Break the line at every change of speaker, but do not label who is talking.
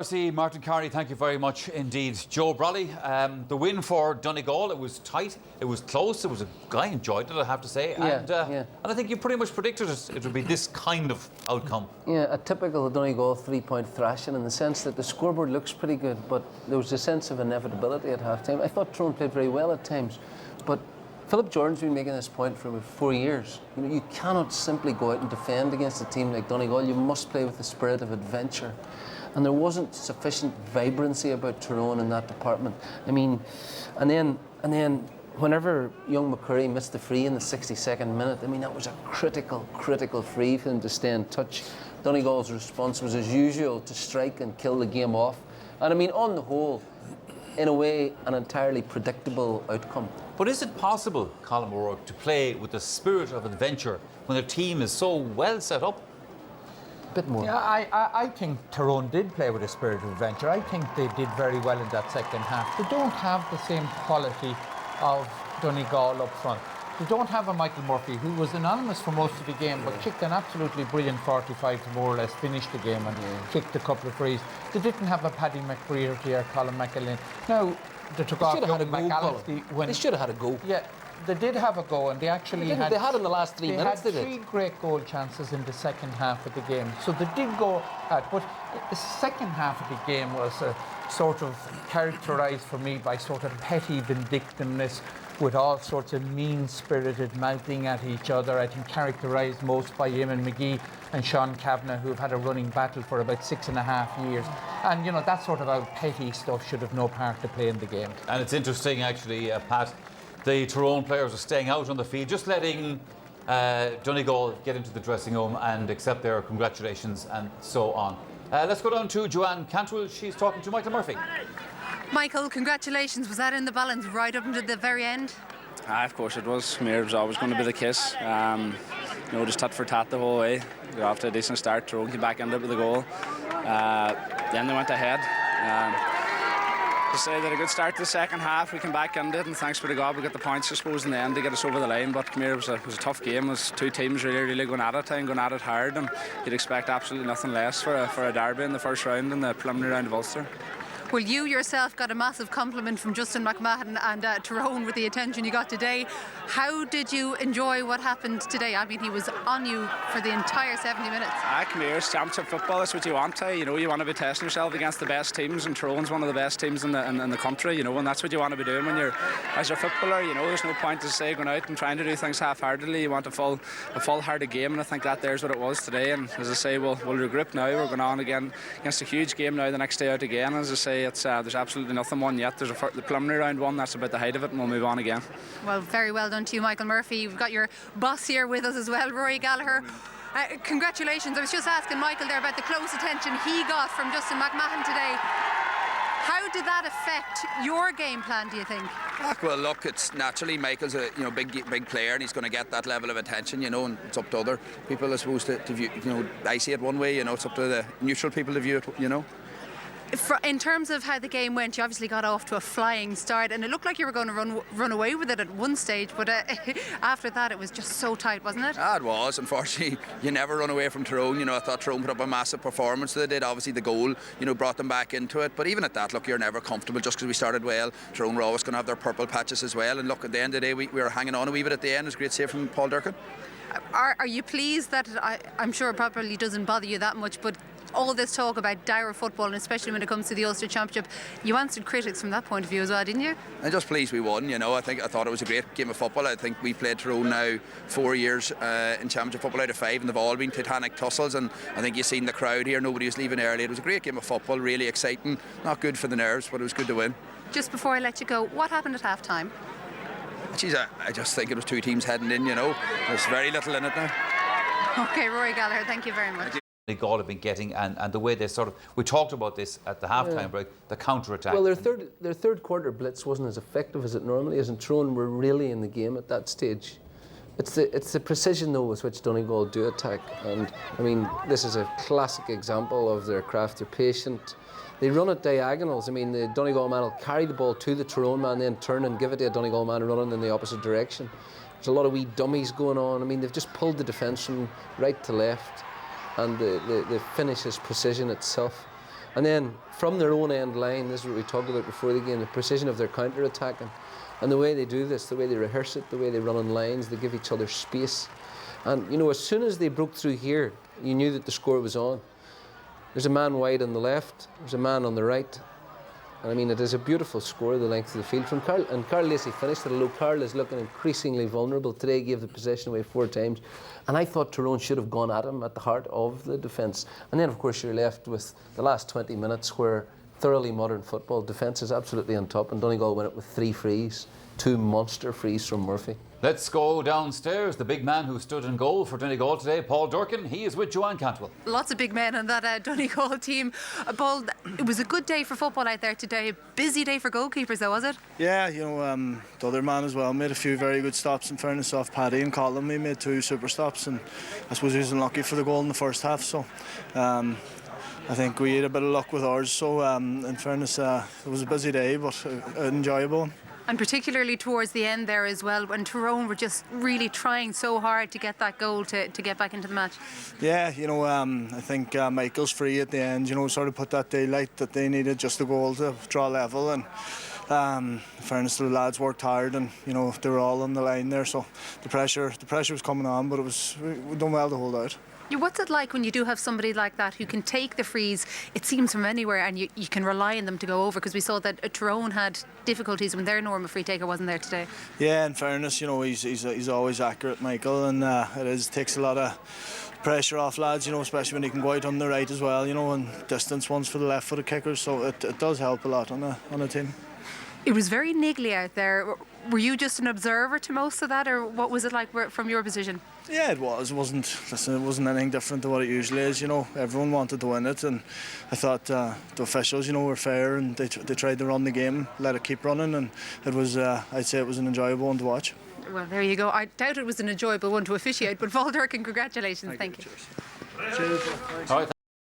See, Martin Carney, thank you very much indeed. Joe Brolly, the win for Donegal, it was tight, it was close, I enjoyed it, I have to say. And I think you pretty much predicted it would be this kind of outcome.
Yeah, a typical Donegal 3-point thrashing in the sense that the scoreboard looks pretty good, but there was a sense of inevitability at half-time. I thought Tyrone played very well at times, but Philip Jordan's been making this point for about 4 years. You know, you cannot simply go out and defend against a team like Donegal. You must play with the spirit of adventure. And there wasn't sufficient vibrancy about Tyrone in that department. I mean, and then whenever young McCurry missed the free in the 62nd minute, I mean, that was a critical free for him to stay in touch. Donegal's response was, as usual, to strike and kill the game off. And I mean, on the whole, in a way, an entirely predictable outcome.
But is it possible, Colin O'Rourke, to play with the spirit of adventure when their team is so well set up?
Bit more.
Yeah, I think Tyrone did play with a spirit of adventure. I think they did very well in that second half. They don't have the same quality of Donegal up front. They don't have a Michael Murphy, who was anonymous for most of the game, but kicked an absolutely brilliant 45 to more or less finish the game and kicked a couple of frees. They didn't have a Paddy McBrearty or Colin McAlin. Now, they took off young McAllister.
They should have had a go.
Yeah. They did have a go, and they actually
they had in the last 3 minutes.
They had three great goal chances in the second half of the game, so they did go out. But the second half of the game was sort of characterised for me by sort of petty vindictiveness, with all sorts of mean-spirited mouthing at each other. I think characterised most by Eamon McGee and Sean Kavanagh, who've had a running battle for about 6.5 years. And you know, that sort of petty stuff should have no part to play in the game.
And it's interesting, actually, Pat. The Tyrone players are staying out on the field, just letting Donegal get into the dressing room and accept their congratulations and so on. Let's go down to Joanne Cantwell. She's talking to Michael Murphy.
Michael, congratulations. Was that in the balance right up until the very end?
Of course it was. It was always going to be the kiss. You know, just tat for tat the whole way. Got off to a decent start. Tyrone came back, ended up with a goal. Then they went ahead. To say that a good start to the second half, we came back and did, and thanks be to God we got the points, I suppose, in the end to get us over the line. But come here, it was a tough game. It was two teams really going at it and going at it hard, and you'd expect absolutely nothing less for a derby in the first round in the preliminary round of Ulster.
Well, you yourself got a massive compliment from Justin McMahon and Tyrone with the attention you got today. How did you enjoy what happened today? I mean, he was on you for the entire 70 minutes.
Come here, it's championship football, that's what you want. You know, you want to be testing yourself against the best teams, and Tyrone's one of the best teams in the country, you know, and that's what you want to be doing when you're, as a footballer, you know, there's no point to say going out and trying to do things half-heartedly. You want a full-hearted game, and I think there's what it was today. And as I say, we'll regroup now. We're going on again against a huge game now the next day out again. As I say, there's absolutely nothing won yet. There's the preliminary round one, that's about the height of it, and we'll move on again.
Well, very well done to you, Michael Murphy. We've got your boss here with us as well, Rory Gallagher. Congratulations. I was just asking Michael there about the close attention he got from Justin McMahon today. How did that affect your game plan, do you think?
Well, look, it's naturally Michael's a big player, and he's going to get that level of attention, you know, and it's up to other people, I suppose, to view. You know, I see it one way, you know, it's up to the neutral people to view it, you know.
In terms of how the game went, you obviously got off to a flying start, and it looked like you were going to run away with it at one stage, but after that it was just so tight, wasn't it?
It was. Unfortunately, you never run away from Tyrone. You know, I thought Tyrone put up a massive performance. They did. Obviously, the goal, you know, brought them back into it. But even at that, look, you're never comfortable just because we started well. Tyrone were always going to have their purple patches as well. And look, at the end of the day, we were hanging on a wee bit at the end. It was a great save from Paul Durkin.
Are you pleased that, I'm sure it probably doesn't bother you that much, but all this talk about dire football, and especially when it comes to the Ulster Championship, you answered critics from that point of view as well, didn't you?
I'm just pleased we won, you know. I thought it was a great game of football. I think we've played Tyrone now 4 years in Championship football out of 5, and they've all been titanic tussles, and I think you've seen the crowd here. Nobody was leaving early. It was a great game of football, really exciting. Not good for the nerves, but it was good to win. Just before I let you go, what happened at half-time? Geez, I just think it was two teams heading in, you know. There's very little in it now.
OK, Rory Gallagher, thank you very much.
Donegal have been getting, and the way they sort of, we talked about this at the half-time break, the counter-attack.
Well, their third quarter blitz wasn't as effective as it normally is, and Tyrone were really in the game at that stage. It's the precision, though, with which Donegal do attack, and I mean, this is a classic example of their craft. They're patient. They run at diagonals. I mean, the Donegal man will carry the ball to the Tyrone man, then turn and give it to a Donegal man running in the opposite direction. There's a lot of wee dummies going on. I mean, they've just pulled the defence from right to left, and the finish is precision itself. And then from their own end line, this is what we talked about before the game, the precision of their counter-attacking. And the way they do this, the way they rehearse it, the way they run on lines, they give each other space. And, you know, as soon as they broke through here, you knew that the score was on. There's a man wide on the left, there's a man on the right. And I mean, it is a beautiful score, the length of the field from Carl. And Carl Lacey finished it, although Carl is looking increasingly vulnerable. Today gave the possession away 4 times. And I thought Tyrone should have gone at him at the heart of the defence. And then, of course, you're left with the last 20 minutes where thoroughly modern football, defence is absolutely on top. And Donegal went it with 3 frees, 2 monster frees from Murphy.
Let's go downstairs. The big man who stood in goal for Donegal today, Paul Durkin, he is with Joanne Cantwell.
Lots of big men on that Donegal team. Paul, it was a good day for football out there today. A busy day for goalkeepers, though, was it?
Yeah, you know, the other man as well made a few very good stops. In fairness, off Paddy and Colin, he made 2 super stops, and I suppose he was unlucky for the goal in the first half. So I think we had a bit of luck with ours. So in fairness, it was a busy day, but an enjoyable one.
And particularly towards the end there as well, when Tyrone were just really trying so hard to get that goal to get back into the match.
Yeah, you know, I think Michael's free at the end, you know, sort of put that daylight that they needed, just a goal to draw level. And in fairness, the lads worked hard, and you know, they were all on the line there. So the pressure was coming on, but we done well to hold out.
Yeah, what's it like when you do have somebody like that who can take the frees, it seems, from anywhere, and you can rely on them to go over? Because we saw that Tyrone had difficulties when their normal free taker wasn't there today.
Yeah, in fairness, you know, he's always accurate, Michael, and takes a lot of pressure off lads, you know, especially when he can go out on the right as well, you know, and distance ones for the left-footed kickers. So it does help a lot on a team.
It was very niggly out there. Were you just an observer to most of that, or what was it like from your position?
Yeah, it was. It wasn't anything different to what it usually is. You know, everyone wanted to win it, and I thought the officials, you know, were fair, and they tried to run the game, let it keep running, and it was. I'd say it was an enjoyable one to watch.
Well, there you go. I doubt it was an enjoyable one to officiate, but Paul Durkin, congratulations. Thank you.
Cheers.
All right.